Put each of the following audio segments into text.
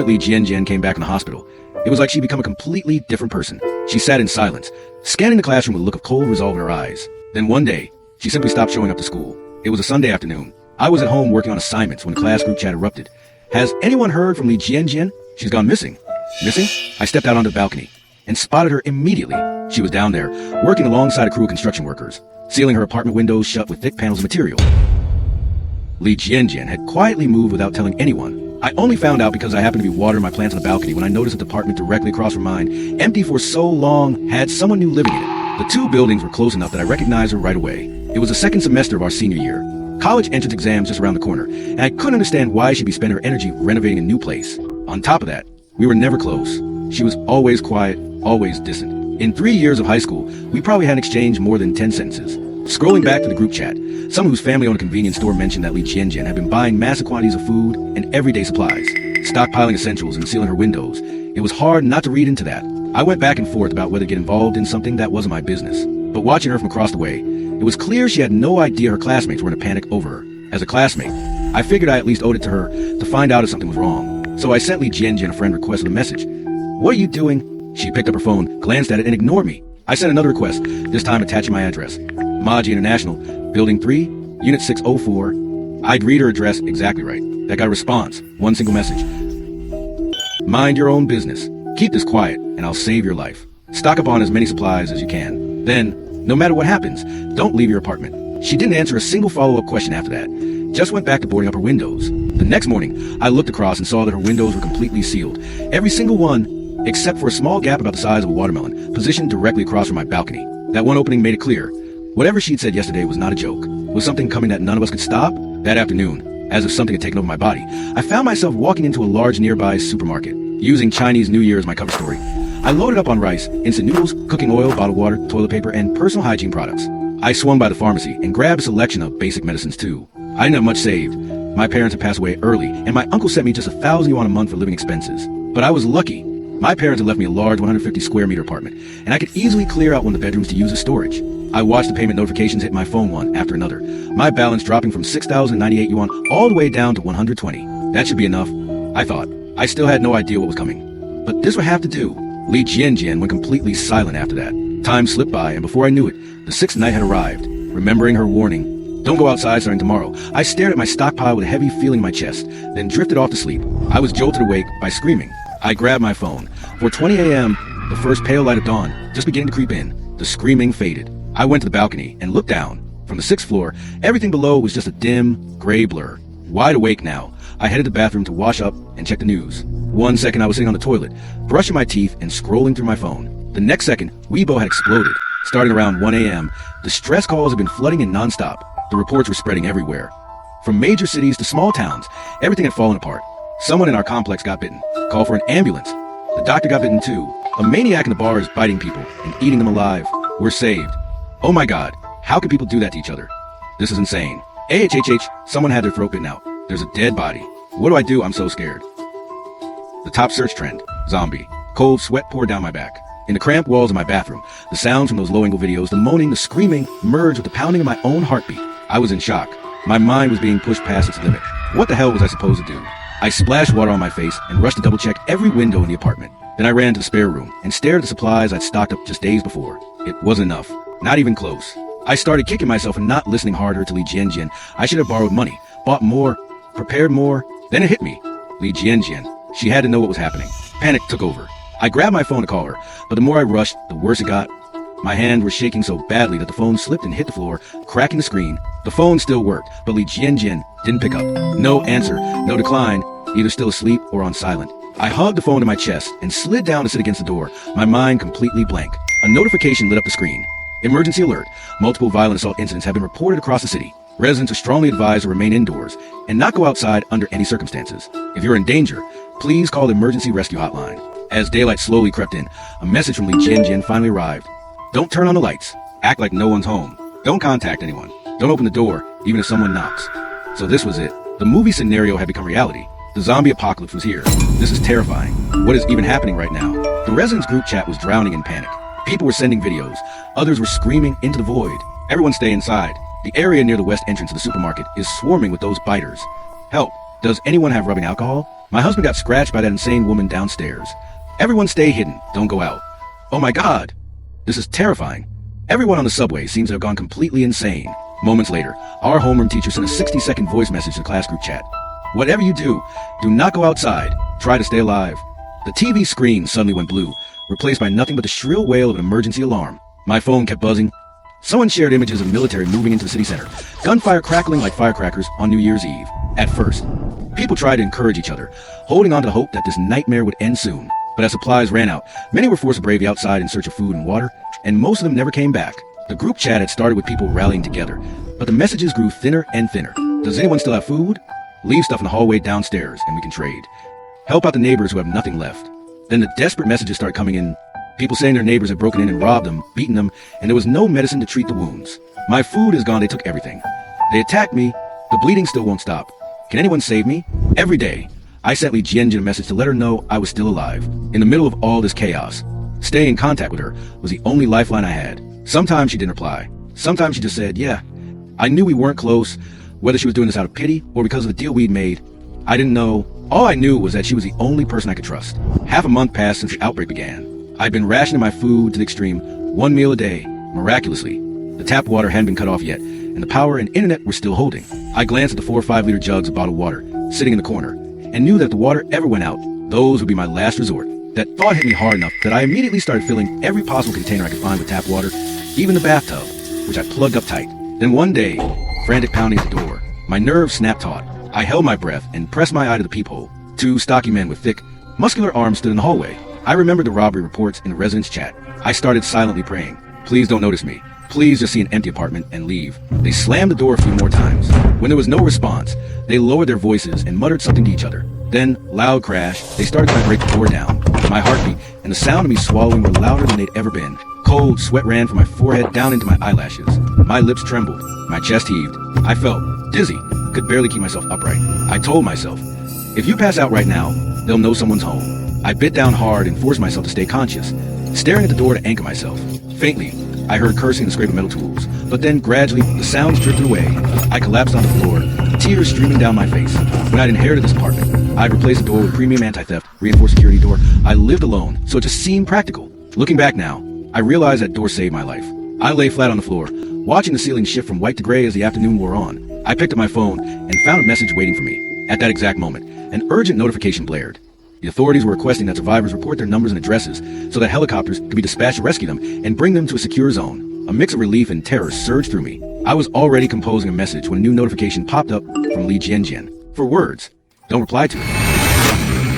moment Li Jianjian came back in the hospital, it was like she'd become a completely different person. She sat in silence, scanning the classroom with a look of cold resolve in her eyes. Then one day, she simply stopped showing up to school. It was a Sunday afternoon. I was at home working on assignments when the class group chat erupted. Has anyone heard from Li Jianjian? She's gone missing. Missing? I stepped out onto the balcony and spotted her immediately. She was down there, working alongside a crew of construction workers, sealing her apartment windows shut with thick panels of material. Li Jianjian had quietly moved without telling anyone. I only found out because I happened to be watering my plants on the balcony when I noticed the apartment directly across from mine, empty for so long, had someone new living in it. The two buildings were close enough that I recognized her right away. It was the second semester of our senior year. College entrance exams just around the corner, and I couldn't understand why she'd be spending her energy renovating a new place. On top of that, we were never close. She was always quiet, always distant. In 3 years of high school, we probably hadn't exchanged more than 10 sentences. Scrolling back to the group chat, someone whose family owned a convenience store mentioned that Li Jianjian had been buying massive quantities of food and everyday supplies, stockpiling essentials and sealing her windows. It was hard not to read into that. I went back and forth about whether to get involved in something that wasn't my business. But watching her from across the way, it was clear she had no idea her classmates were in a panic over her. As a classmate, I figured I at least owed it to her to find out if something was wrong. So I sent Li Jianjian a friend request with a message. "What are you doing?" She picked up her phone, glanced at it, and ignored me. I sent another request, this time attaching my address. Maji International, Building 3, Unit 604. I'd read her address exactly right. That got a response, one single message. "Mind your own business. Keep this quiet, and I'll save your life. Stock up on as many supplies as you can. Then, no matter what happens, don't leave your apartment." She didn't answer a single follow-up question after that. Just went back to boarding up her windows. The next morning, I looked across and saw that her windows were completely sealed. Every single one, except for a small gap about the size of a watermelon, positioned directly across from my balcony. That one opening made it clear. Whatever she'd said yesterday was not a joke. Was something coming that none of us could stop? That afternoon, as if something had taken over my body, I found myself walking into a large nearby supermarket, using Chinese New Year as my cover story. I loaded up on rice, instant noodles, cooking oil, bottled water, toilet paper, and personal hygiene products. I swung by the pharmacy and grabbed a selection of basic medicines too. I didn't have much saved. My parents had passed away early, and my uncle sent me just 1,000 yuan a month for living expenses. But I was lucky. My parents had left me a large 150 square meter apartment, and I could easily clear out one of the bedrooms to use as storage. I watched the payment notifications hit my phone one after another, my balance dropping from 6,098 yuan all the way down to 120. That should be enough, I thought. I still had no idea what was coming. But this would have to do. Li Jianjian went completely silent after that. Time slipped by, and before I knew it, the sixth night had arrived. Remembering her warning, "Don't go outside starting tomorrow," I stared at my stockpile with a heavy feeling in my chest, then drifted off to sleep. I was jolted awake by screaming. I grabbed my phone. 4:20 a.m., the first pale light of dawn, just beginning to creep in. The screaming faded. I went to the balcony and looked down. From the 6th floor, everything below was just a dim, gray blur. Wide awake now, I headed to the bathroom to wash up and check the news. 1 second I was sitting on the toilet, brushing my teeth and scrolling through my phone. The next second, Weibo had exploded. Starting around 1 a.m., the stress calls had been flooding in nonstop. The reports were spreading everywhere. From major cities to small towns, everything had fallen apart. Someone in our complex got bitten. Call for an ambulance. The doctor got bitten too. A maniac in the bar is biting people and eating them alive. We're saved. Oh my God, how could people do that to each other? This is insane. AHHH, someone had their throat bitten out. There's a dead body. What do I do? I'm so scared. The top search trend, zombie. Cold sweat poured down my back. In the cramped walls of my bathroom, the sounds from those low-angle videos, the moaning, the screaming, merged with the pounding of my own heartbeat. I was in shock. My mind was being pushed past its limit. What the hell was I supposed to do? I splashed water on my face and rushed to double-check every window in the apartment. Then I ran to the spare room and stared at the supplies I'd stocked up just days before. It wasn't enough. Not even close. I started kicking myself and not listening harder to Li Jianjian. I should have borrowed money, bought more, prepared more. Then it hit me. Li Jianjian. She had to know what was happening. Panic took over. I grabbed my phone to call her, but the more I rushed, the worse it got. My hands were shaking so badly that the phone slipped and hit the floor, cracking the screen. The phone still worked, but Li Jianjian didn't pick up. No answer, no decline, either still asleep or on silent. I hugged the phone to my chest and slid down to sit against the door, my mind completely blank. A notification lit up the screen. Emergency alert. Multiple violent assault incidents have been reported across the city. Residents are strongly advised to remain indoors and not go outside under any circumstances. If you're in danger, please call the emergency rescue hotline. As daylight slowly crept in, a message from Li Jianjian finally arrived. Don't turn on the lights. Act like no one's home. Don't contact anyone. Don't open the door, even if someone knocks. So this was it. The movie scenario had become reality. The zombie apocalypse was here. This is terrifying. What is even happening right now? The residents' group chat was drowning in panic. People were sending videos. Others were screaming into the void. Everyone stay inside. The area near the west entrance of the supermarket is swarming with those biters. Help. Does anyone have rubbing alcohol? My husband got scratched by that insane woman downstairs. Everyone stay hidden, don't go out. Oh my God. This is terrifying. Everyone on the subway seems to have gone completely insane. Moments later, our homeroom teacher sent a 60-second voice message to the class group chat. Whatever you do not go outside. Try to stay alive. The TV screen suddenly went blue, replaced by nothing but the shrill wail of an emergency alarm. My phone kept buzzing. Someone shared images of military moving into the city center, gunfire crackling like firecrackers on New Year's Eve. At first, people tried to encourage each other, holding on to the hope that this nightmare would end soon. But as supplies ran out, many were forced to brave the outside in search of food and water, and most of them never came back. The group chat had started with people rallying together, but the messages grew thinner and thinner. Does anyone still have food? Leave stuff in the hallway downstairs and we can trade. Help out the neighbors who have nothing left. Then the desperate messages started coming in. People saying their neighbors had broken in and robbed them, beaten them, and there was no medicine to treat the wounds. My food is gone, they took everything. They attacked me, the bleeding still won't stop. Can anyone save me? Every day, I sent Li Jianjin a message to let her know I was still alive. In the middle of all this chaos, staying in contact with her was the only lifeline I had. Sometimes she didn't reply. Sometimes she just said, yeah. I knew we weren't close, whether she was doing this out of pity or because of the deal we'd made. I didn't know. All I knew was that she was the only person I could trust. Half a month passed since the outbreak began. I'd been rationing my food to the extreme, 1 meal a day. Miraculously, the tap water hadn't been cut off yet, and the power and internet were still holding. I glanced at the 4 or 5 liter jugs of bottled water sitting in the corner, and knew that if the water ever went out, those would be my last resort. That thought hit me hard enough that I immediately started filling every possible container I could find with tap water, even the bathtub, which I plugged up tight. Then one day, frantic pounding at the door, my nerves snapped taut. I held my breath and pressed my eye to the peephole. 2 stocky men with thick, muscular arms stood in the hallway. I remembered the robbery reports in the residence chat. I started silently praying. Please don't notice me. Please just see an empty apartment and leave. They slammed the door a few more times. When there was no response, they lowered their voices and muttered something to each other. Then, loud crash, they started trying to break the door down. My heartbeat and the sound of me swallowing were louder than they'd ever been. Cold sweat ran from my forehead down into my eyelashes. My lips trembled. My chest heaved. I felt dizzy. Could barely keep myself upright. I told myself, if you pass out right now, they'll know someone's home. I bit down hard and forced myself to stay conscious, staring at the door to anchor myself. Faintly, I heard cursing and scrape of metal tools, but then gradually the sounds drifted away. I collapsed on the floor, tears streaming down my face. When I'd inherited this apartment, I'd replaced the door with a premium anti-theft, reinforced security door. I lived alone, so it just seemed practical. Looking back now, I realized that door saved my life. I lay flat on the floor, watching the ceiling shift from white to gray as the afternoon wore on. I picked up my phone and found a message waiting for me. At that exact moment, an urgent notification blared. The authorities were requesting that survivors report their numbers and addresses so that helicopters could be dispatched to rescue them and bring them to a secure zone. A mix of relief and terror surged through me. I was already composing a message when a new notification popped up from Li Jianjin. For words, don't reply to it.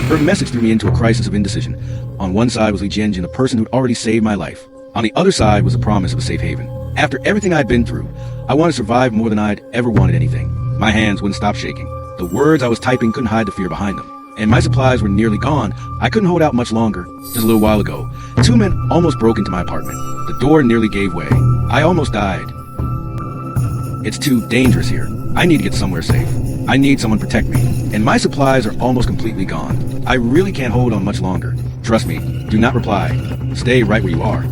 Her message threw me into a crisis of indecision. On one side was Li Jianjin, the person who'd already saved my life. On the other side was the promise of a safe haven. After everything I'd been through, I wanted to survive more than I'd ever wanted anything. My hands wouldn't stop shaking. The words I was typing couldn't hide the fear behind them. And my supplies were nearly gone. I couldn't hold out much longer. Just a little while ago, 2 men almost broke into my apartment. The door nearly gave way. I almost died. It's too dangerous here. I need to get somewhere safe. I need someone to protect me. And my supplies are almost completely gone. I really can't hold on much longer. Trust me, do not reply. Stay right where you are.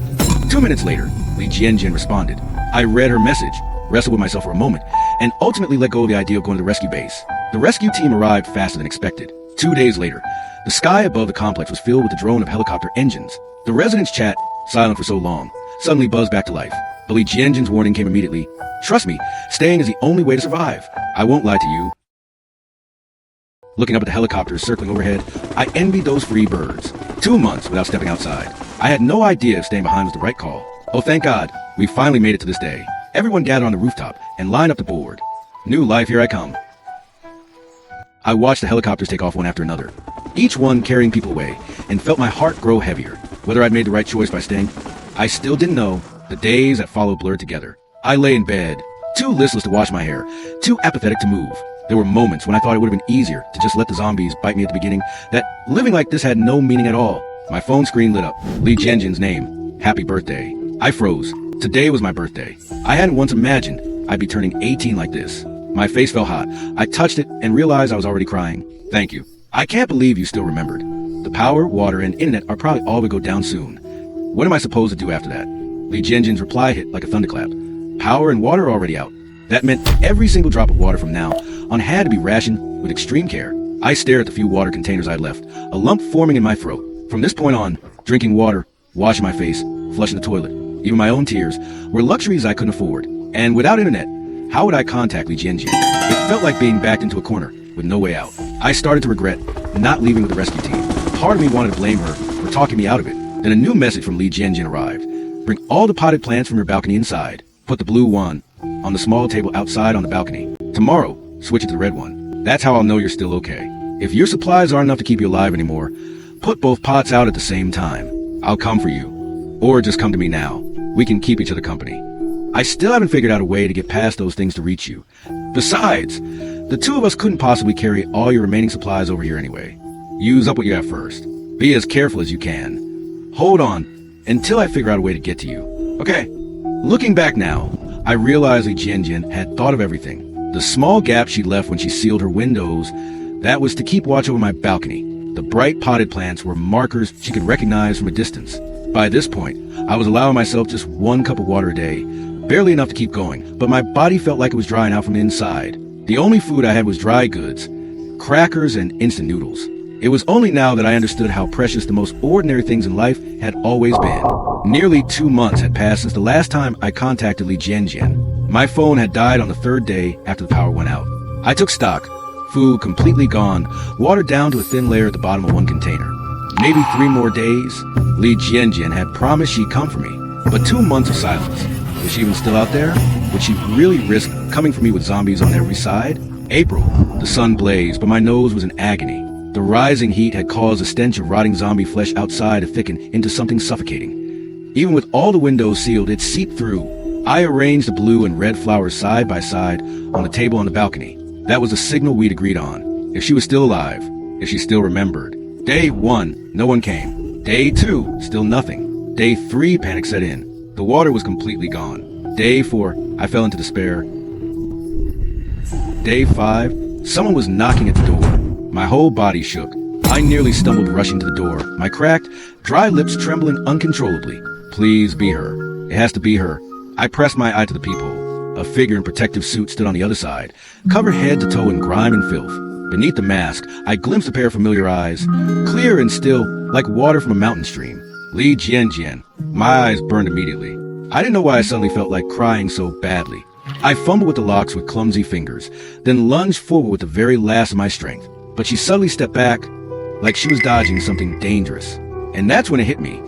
2 minutes later, Li Jianjin responded. I read her message, wrestled with myself for a moment, and ultimately let go of the idea of going to the rescue base. The rescue team arrived faster than expected. 2 days later, the sky above the complex was filled with the drone of helicopter engines. The residence chat, silent for so long, suddenly buzzed back to life. But Li Jianjin's warning came immediately. Trust me, staying is the only way to survive. I won't lie to you. Looking up at the helicopters circling overhead, I envied those free birds. 2 months without stepping outside. I had no idea if staying behind was the right call. Oh, thank God, we finally made it to this day. Everyone gathered on the rooftop and lined up the board. New life, here I come. I watched the helicopters take off one after another, each one carrying people away, and felt my heart grow heavier. Whether I'd made the right choice by staying, I still didn't know. The days that followed blurred together. I lay in bed, too listless to wash my hair, too apathetic to move. There were moments when I thought it would have been easier to just let the zombies bite me at the beginning, that living like this had no meaning at all. My phone screen lit up. Li Jianjin's name. Happy birthday. I froze. Today was my birthday. I hadn't once imagined I'd be turning 18 like this. My face felt hot. I touched it and realized I was already crying. Thank you. I can't believe you still remembered. The power, water, and internet are probably all going to go down soon. What am I supposed to do after that? Li Jianjin's reply hit like a thunderclap. Power and water are already out. That meant every single drop of water from now on had to be rationed with extreme care. I stared at the few water containers I'd left, a lump forming in my throat. From this point on, drinking water, washing my face, flushing the toilet, even my own tears, were luxuries I couldn't afford. And without internet, how would I contact Li Jianjian? It felt like being backed into a corner with no way out. I started to regret not leaving with the rescue team. Part of me wanted to blame her for talking me out of it. Then a new message from Li Jianjian arrived. Bring all the potted plants from your balcony inside. Put the blue one on the small table outside on the balcony. Tomorrow, switch it to the red one. That's how I'll know you're still okay. If your supplies aren't enough to keep you alive anymore, put both pots out at the same time. I'll come for you. Or just come to me now. We can keep each other company. I still haven't figured out a way to get past those things to reach you. Besides, the two of us couldn't possibly carry all your remaining supplies over here anyway. Use up what you have first. Be as careful as you can. Hold on until I figure out a way to get to you. Okay. Looking back now, I realized Li Jianjian had thought of everything. The small gap she left when she sealed her windows, that was to keep watch over my balcony. The bright potted plants were markers she could recognize from a distance. By this point, I was allowing myself just 1 cup of water a day, barely enough to keep going, but my body felt like it was drying out from the inside. The only food I had was dry goods, crackers and instant noodles. It was only now that I understood how precious the most ordinary things in life had always been. Nearly 2 months had passed since the last time I contacted Li Jianjian. My phone had died on the 3rd day after the power went out. I took stock. Food completely gone, watered down to a thin layer at the bottom of 1 container. Maybe 3 more days. Li Jianjian had promised she'd come for me, but 2 months of silence. Was she even still out there? Would she really risk coming for me with zombies on every side? April. The sun blazed, but my nose was in agony. The rising heat had caused the stench of rotting zombie flesh outside to thicken into something suffocating. Even with all the windows sealed, it seeped through. I arranged the blue and red flowers side by side on the table on the balcony. That was a signal we'd agreed on. If she was still alive, if she still remembered. Day 1, no one came. Day 2, still nothing. Day 3, panic set in. The water was completely gone. Day 4, I fell into despair. Day 5, someone was knocking at the door. My whole body shook. I nearly stumbled rushing to the door, my cracked, dry lips trembling uncontrollably. Please be her. It has to be her. I pressed my eye to the peephole. A figure in protective suit stood on the other side, covered head to toe in grime and filth. Beneath the mask, I glimpsed a pair of familiar eyes, clear and still, like water from a mountain stream. Li Jianjian. My eyes burned immediately. I didn't know why I suddenly felt like crying so badly. I fumbled with the locks with clumsy fingers, then lunged forward with the very last of my strength. But she suddenly stepped back, like she was dodging something dangerous. And that's when it hit me.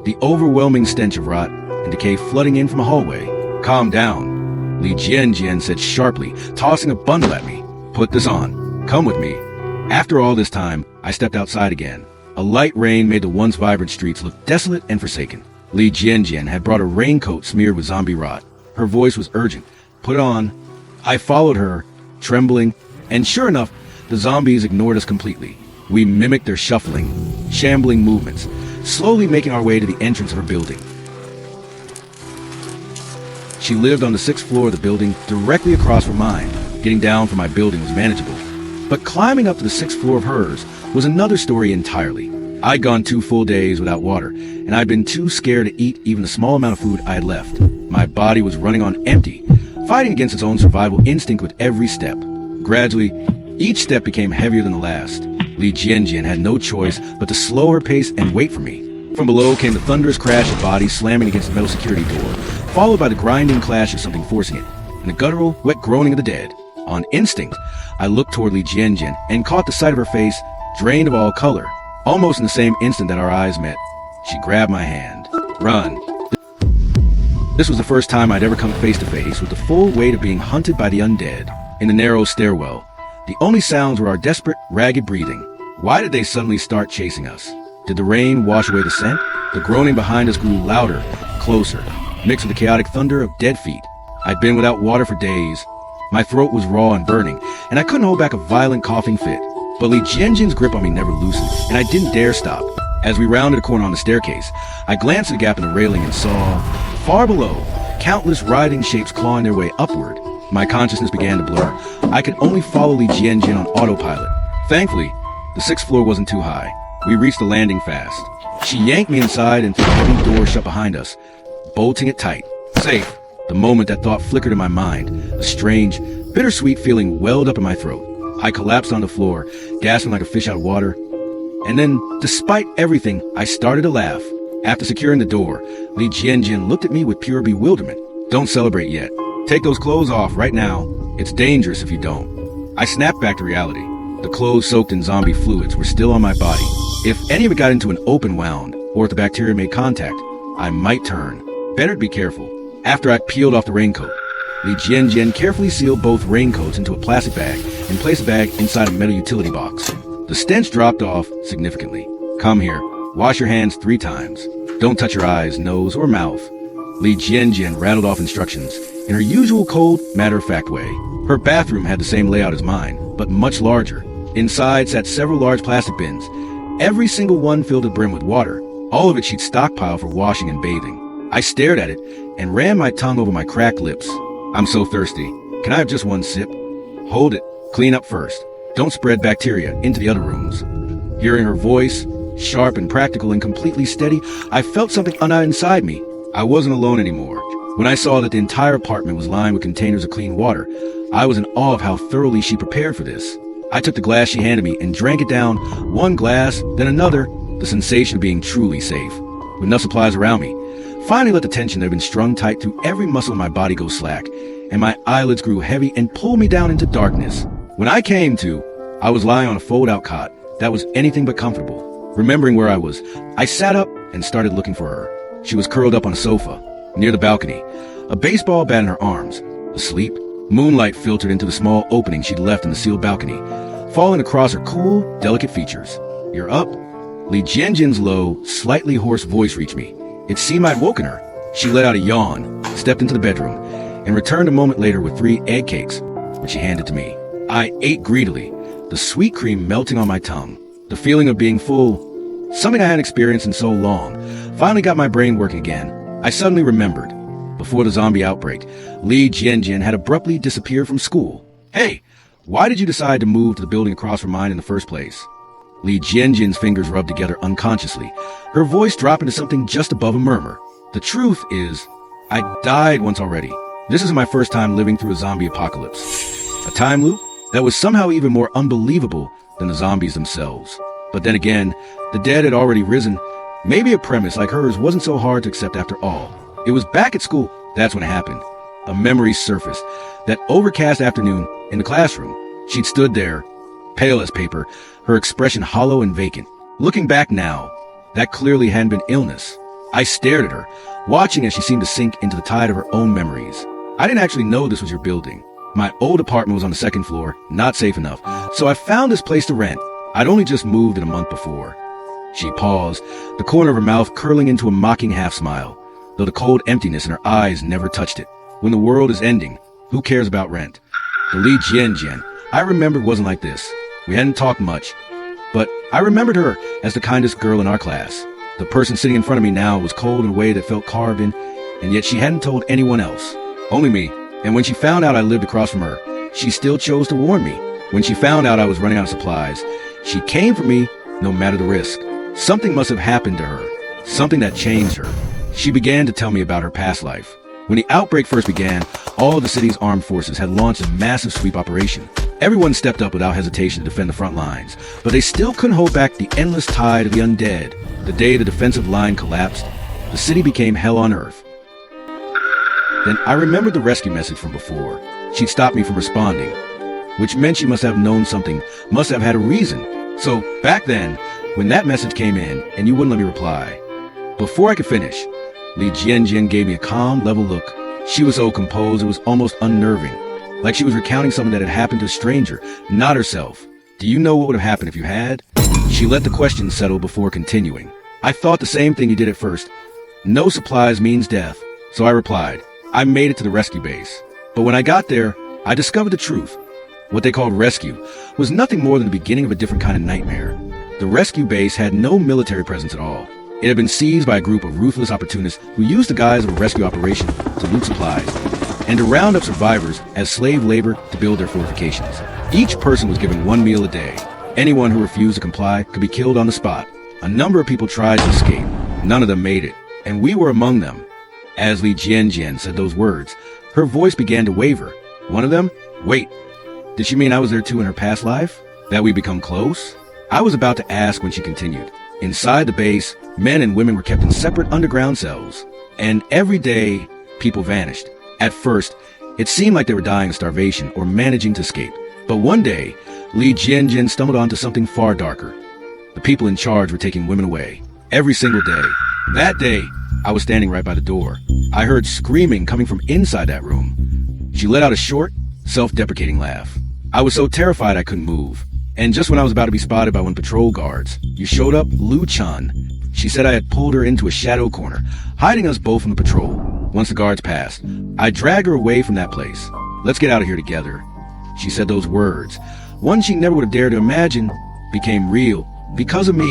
The overwhelming stench of rot and decay flooding in from a hallway. Calm down, Li Jianjian said sharply, tossing a bundle at me. Put this on. Come with me. After all this time, I stepped outside again. A light rain made the once vibrant streets look desolate and forsaken. Li Jianjian had brought a raincoat smeared with zombie rot. Her voice was urgent. Put it on. I followed her, trembling, and sure enough, the zombies ignored us completely. We mimicked their shuffling, shambling movements, slowly making our way to the entrance of her building. She lived on the 6th floor of the building, directly across from mine. Getting down from my building was manageable. But climbing up to the 6th floor of hers was another story entirely. I'd gone 2 full days without water, and I'd been too scared to eat even the small amount of food I had left. My body was running on empty, fighting against its own survival instinct with every step. Gradually, each step became heavier than the last. Li Jianjian had no choice but to slow her pace and wait for me. From below came the thunderous crash of bodies slamming against the metal security door, followed by the grinding clash of something forcing it, and the guttural, wet groaning of the dead. On instinct, I looked toward Li Jianjian and caught the sight of her face, drained of all color. Almost in the same instant that our eyes met, she grabbed my hand. Run. This was the first time I'd ever come face to face with the full weight of being hunted by the undead. In the narrow stairwell, the only sounds were our desperate, ragged breathing. Why did they suddenly start chasing us? Did the rain wash away the scent? The groaning behind us grew louder, closer, mixed with the chaotic thunder of dead feet. I'd been without water for days. My throat was raw and burning, and I couldn't hold back a violent coughing fit. But Li Jianjian's grip on me never loosened, and I didn't dare stop. As we rounded a corner on the staircase, I glanced at the gap in the railing and saw, far below, countless writhing shapes clawing their way upward. My consciousness began to blur. I could only follow Li Jianjian on autopilot. Thankfully, the 6th floor wasn't too high. We reached the landing fast. She yanked me inside and threw the heavy door shut behind us, bolting it tight. Safe. The moment that thought flickered in my mind, a strange, bittersweet feeling welled up in my throat. I collapsed on the floor, gasping like a fish out of water. And then, despite everything, I started to laugh. After securing the door, Li Jianjin looked at me with pure bewilderment. Don't celebrate yet. Take those clothes off right now. It's dangerous if you don't. I snapped back to reality. The clothes soaked in zombie fluids were still on my body. If any of it got into an open wound, or if the bacteria made contact, I might turn. Better to be careful. After I peeled off the raincoat, Li Jianjian carefully sealed both raincoats into a plastic bag and placed the bag inside a metal utility box. The stench dropped off significantly. Come here. Wash your hands 3 times. Don't touch your eyes, nose, or mouth. Li Jianjian rattled off instructions in her usual cold, matter-of-fact way. Her bathroom had the same layout as mine, but much larger. Inside sat several large plastic bins, every single one filled to the brim with water. All of it she'd stockpiled for washing and bathing. I stared at it and ran my tongue over my cracked lips. I'm so thirsty. Can I have just one sip? Hold it. Clean up first. Don't spread bacteria into the other rooms. Hearing her voice, sharp and practical and completely steady, I felt something inside me. I wasn't alone anymore. When I saw that the entire apartment was lined with containers of clean water, I was in awe of how thoroughly she prepared for this. I took the glass she handed me and drank it down, one glass, then another, the sensation of being truly safe. With enough supplies around me, finally let the tension that had been strung tight through every muscle in my body go slack, and my eyelids grew heavy and pulled me down into darkness. When I came to, I was lying on a fold-out cot that was anything but comfortable. Remembering where I was, I sat up and started looking for her. She was curled up on a sofa, near the balcony, a baseball bat in her arms, asleep. Moonlight filtered into the small opening she'd left in the sealed balcony, falling across her cool, delicate features. You're up? Li Jianjin's low, slightly hoarse voice reached me. It seemed I'd woken her. She let out a yawn, stepped into the bedroom, and returned a moment later with 3 egg cakes, which she handed to me. I ate greedily, the sweet cream melting on my tongue. The feeling of being full, something I hadn't experienced in so long, finally got my brain working again. I suddenly remembered. Before the zombie outbreak, Li Jianjin had abruptly disappeared from school. Hey, why did you decide to move to the building across from mine in the first place? Li Jianjin's fingers rubbed together unconsciously, her voice dropping to something just above a murmur. The truth is, I died once already. This is my first time living through a zombie apocalypse. A time loop that was somehow even more unbelievable than the zombies themselves. But then again, the dead had already risen. Maybe a premise like hers wasn't so hard to accept after all. It was back at school. That's when it happened. A memory surfaced. That overcast afternoon in the classroom. She'd stood there, pale as paper, her expression hollow and vacant. Looking back now, that clearly hadn't been illness. I stared at her, watching as she seemed to sink into the tide of her own memories. I didn't actually know this was your building. My old apartment was on the 2nd floor, not safe enough, so I found this place to rent. I'd only just moved in a month before. She paused, the corner of her mouth curling into a mocking half-smile, though the cold emptiness in her eyes never touched it. When the world is ending, who cares about rent? The Li Jianjian I remembered wasn't like this. We hadn't talked much, but I remembered her as the kindest girl in our class. The person sitting in front of me now was cold in a way that felt carved in, and yet she hadn't told anyone else. Only me. And when she found out I lived across from her, she still chose to warn me. When she found out I was running out of supplies, she came for me no matter the risk. Something must have happened to her, something that changed her. She began to tell me about her past life. When the outbreak first began, all of the city's armed forces had launched a massive sweep operation. Everyone stepped up without hesitation to defend the front lines, but they still couldn't hold back the endless tide of the undead. The day the defensive line collapsed, the city became hell on earth. Then I remembered the rescue message from before. She'd stopped me from responding, which meant she must have known something, must have had a reason. So back then, when that message came in and you wouldn't let me reply, before I could finish, Li Jianjian gave me a calm, level look. She was so composed it was almost unnerving, like she was recounting something that had happened to a stranger, not herself. Do you know what would have happened if you had? She let the question settle before continuing. I thought the same thing you did at first. No supplies means death. So I replied, I made it to the rescue base. But when I got there, I discovered the truth. What they called rescue was nothing more than the beginning of a different kind of nightmare. The rescue base had no military presence at all. It had been seized by a group of ruthless opportunists who used the guise of a rescue operation to loot supplies and to round up survivors as slave labor to build their fortifications. Each person was given 1 meal a day. Anyone who refused to comply could be killed on the spot. A number of people tried to escape. None of them made it, and we were among them. As Li Jianjian said those words, her voice began to waver. One of them? Wait. Did she mean I was there too in her past life? That we become close? I was about to ask when she continued. Inside the base, men and women were kept in separate underground cells. And every day, people vanished. At first, it seemed like they were dying of starvation or managing to escape. But one day, Li Jianjin stumbled onto something far darker. The people in charge were taking women away. Every single day. That day, I was standing right by the door. I heard screaming coming from inside that room. She let out a short, self-deprecating laugh. I was so terrified I couldn't move. And just when I was about to be spotted by one of the patrol guards, you showed up, Lu Chan. She said I had pulled her into a shadow corner, hiding us both from the patrol. Once the guards passed, I dragged her away from that place. Let's get out of here together. She said those words, one she never would have dared to imagine, became real. Because of me,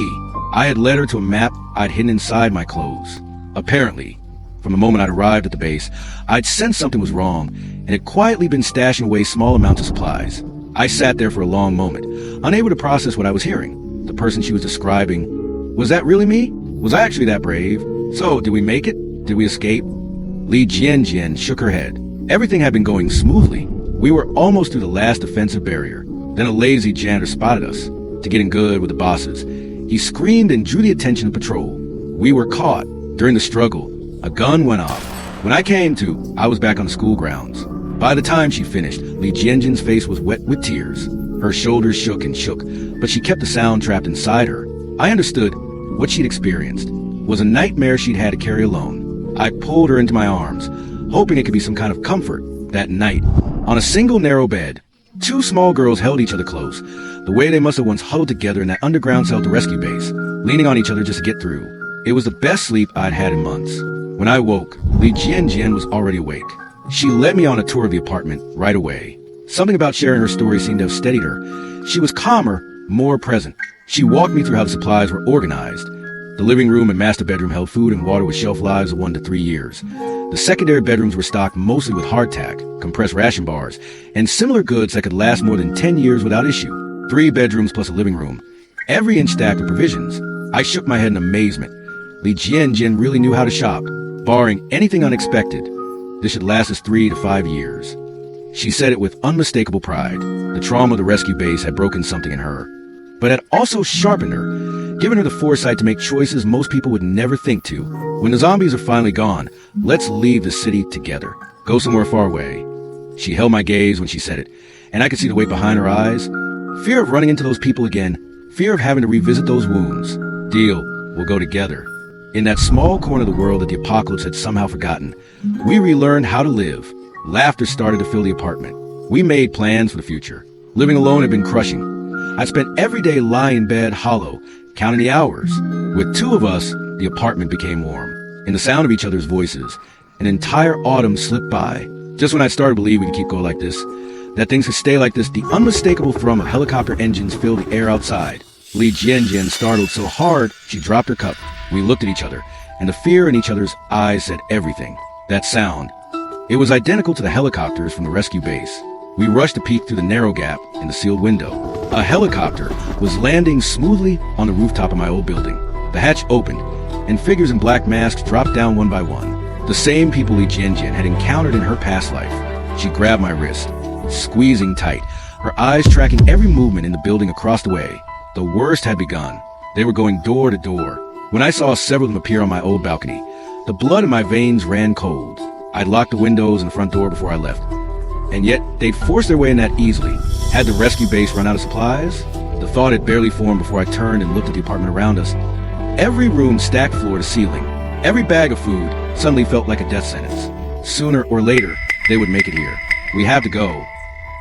I had led her to a map I'd hidden inside my clothes. Apparently, from the moment I'd arrived at the base, I'd sensed something was wrong, and had quietly been stashing away small amounts of supplies. I sat there for a long moment, unable to process what I was hearing. The person she was describing, was that really me? Was I actually that brave? So, did we make it? Did we escape? Li Jianjin shook her head. Everything had been going smoothly. We were almost through the last defensive barrier. Then a lazy janitor spotted us. To getting good with the bosses, he screamed and drew the attention of the patrol. We were caught. During the struggle, a gun went off. When I came to, I was back on the school grounds. By the time she finished, Li Jianjin's face was wet with tears. Her shoulders shook and shook, but she kept the sound trapped inside her. I understood what she'd experienced was a nightmare she'd had to carry alone. I pulled her into my arms, hoping it could be some kind of comfort. That night, on a single narrow bed, two small girls held each other close, the way they must have once huddled together in that underground cell at the rescue base, leaning on each other just to get through. It was the best sleep I'd had in months. When I woke, Li Jianjin was already awake. She led me on a tour of the apartment right away. Something about sharing her story seemed to have steadied her. She was calmer, more present. She walked me through how the supplies were organized. The living room and master bedroom held food and water with shelf lives of 1 to 3 years. The secondary bedrooms were stocked mostly with hardtack, compressed ration bars, and similar goods that could last more than 10 years without issue. 3 bedrooms plus a living room, every inch stacked with provisions. I shook my head in amazement. Li Jianjin really knew how to shop, barring anything unexpected. This should last us 3 to 5 years. She said it with unmistakable pride. The trauma of the rescue base had broken something in her, but had also sharpened her, giving her the foresight to make choices most people would never think to. When the zombies are finally gone, let's leave the city together. Go somewhere far away. She held my gaze when she said it, and I could see the weight behind her eyes. Fear of running into those people again, fear of having to revisit those wounds. Deal, we'll go together. In that small corner of the world that the apocalypse had somehow forgotten, we relearned how to live. Laughter started to fill the apartment. We made plans for the future. Living alone had been crushing. I spent every day lying in bed hollow, counting the hours. With 2 of us, the apartment became warm. In the sound of each other's voices, an entire autumn slipped by. Just when I started to believe we could keep going like this, that things could stay like this, the unmistakable thrum of helicopter engines filled the air outside. Li Jianjin startled so hard, she dropped her cup. We looked at each other, and the fear in each other's eyes said everything. That sound. It was identical to the helicopters from the rescue base. We rushed to peek through the narrow gap in the sealed window. A helicopter was landing smoothly on the rooftop of my old building. The hatch opened, and figures in black masks dropped down one by one. The same people Li Jianjin had encountered in her past life. She grabbed my wrist, squeezing tight, her eyes tracking every movement in the building across the way. The worst had begun. They were going door to door. When I saw several of them appear on my old balcony, the blood in my veins ran cold. I'd locked the windows and the front door before I left. And yet, they'd forced their way in that easily. Had the rescue base run out of supplies? The thought had barely formed before I turned and looked at the apartment around us. Every room stacked floor to ceiling. Every bag of food suddenly felt like a death sentence. Sooner or later, they would make it here. We have to go.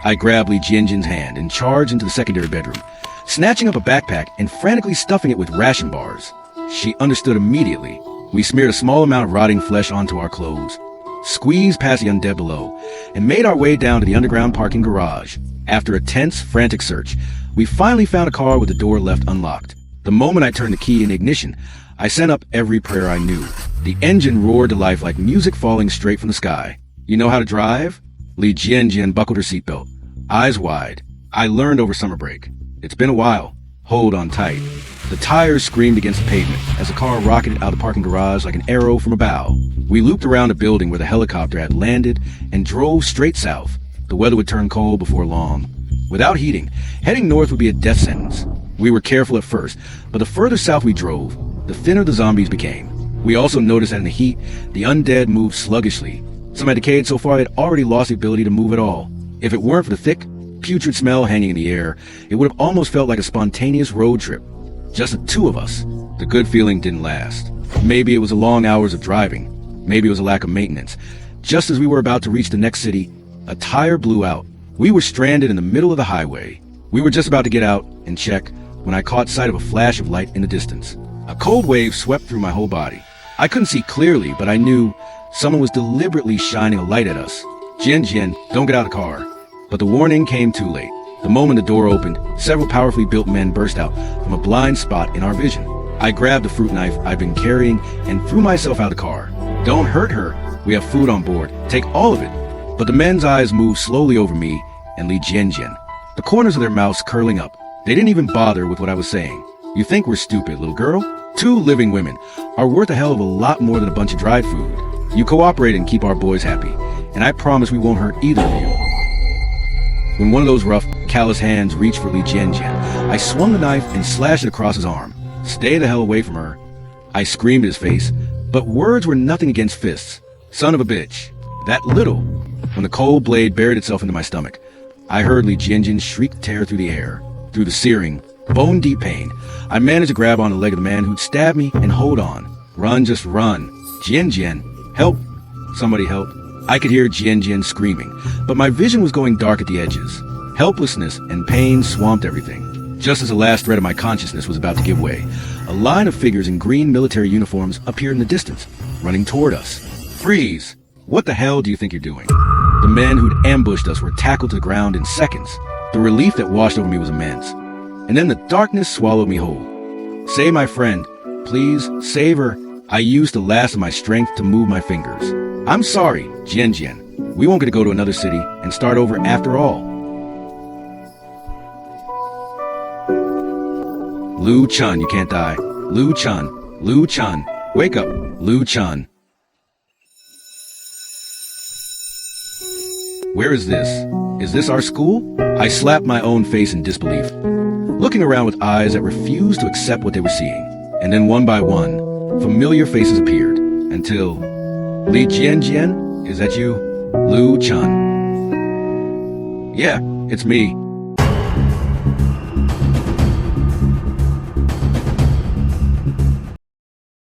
I grabbed Li Jianjin's hand and charged into the secondary bedroom, snatching up a backpack and frantically stuffing it with ration bars. She understood immediately. We smeared a small amount of rotting flesh onto our clothes, squeezed past the undead below, and made our way down to the underground parking garage. After a tense, frantic search, we finally found a car with the door left unlocked. The moment I turned the key in ignition, I sent up every prayer I knew. The engine roared to life like music falling straight from the sky. You know how to drive? Li Jianjin buckled her seatbelt, eyes wide. I learned over summer break. It's been a while. Hold on tight. The tires screamed against the pavement as the car rocketed out of the parking garage like an arrow from a bow. We looped around a building where the helicopter had landed and drove straight south. The weather would turn cold before long. Without heating, heading north would be a death sentence. We were careful at first, but the further south we drove, the thinner the zombies became. We also noticed that in the heat, the undead moved sluggishly. Some had decayed so far they'd already lost the ability to move at all. If it weren't for the thick, putrid smell hanging in the air, it would have almost felt like a spontaneous road trip. Just the two of us. The good feeling didn't last. Maybe it was the long hours of driving. Maybe it was a lack of maintenance. Just as we were about to reach the next city, a tire blew out. We were stranded in the middle of the highway. We were just about to get out and check when I caught sight of a flash of light in the distance. A cold wave swept through my whole body. I couldn't see clearly, but I knew someone was deliberately shining a light at us. Jin, don't get out of the car. But the warning came too late. The moment the door opened, several powerfully built men burst out from a blind spot in our vision. I grabbed the fruit knife I'd been carrying and threw myself out of the car. Don't hurt her. We have food on board. Take all of it. But the men's eyes moved slowly over me and Li Jianjian, the corners of their mouths curling up. They didn't even bother with what I was saying. You think we're stupid, little girl? 2 living women are worth a hell of a lot more than a bunch of dried food. You cooperate and keep our boys happy, and I promise we won't hurt either of you. When one of those rough, callous hands reached for Li Jianjian, I swung the knife and slashed it across his arm. Stay the hell away from her. I screamed at his face, but words were nothing against fists. Son of a bitch. That little. When the cold blade buried itself into my stomach, I heard Li Jianjian shriek terror through the air. Through the searing, bone-deep pain, I managed to grab on the leg of the man who'd stabbed me and hold on. Run, just run. Jian, help. Somebody help. I could hear Jian screaming, but my vision was going dark at the edges. Helplessness and pain swamped everything. Just as the last thread of my consciousness was about to give way, a line of figures in green military uniforms appeared in the distance, running toward us. Freeze! What the hell do you think you're doing? The men who'd ambushed us were tackled to the ground in seconds. The relief that washed over me was immense. And then the darkness swallowed me whole. Say, my friend, please, save her. I used the last of my strength to move my fingers. I'm sorry, Jian. We won't get to go to another city and start over after all. Lu Chun, you can't die. Lu Chun, wake up, Lu Chun. Where is this? Is this our school? I slapped my own face in disbelief, looking around with eyes that refused to accept what they were seeing. And then one by one, familiar faces appeared, until... Li Jian, is that you? Lu Chun. Yeah, it's me.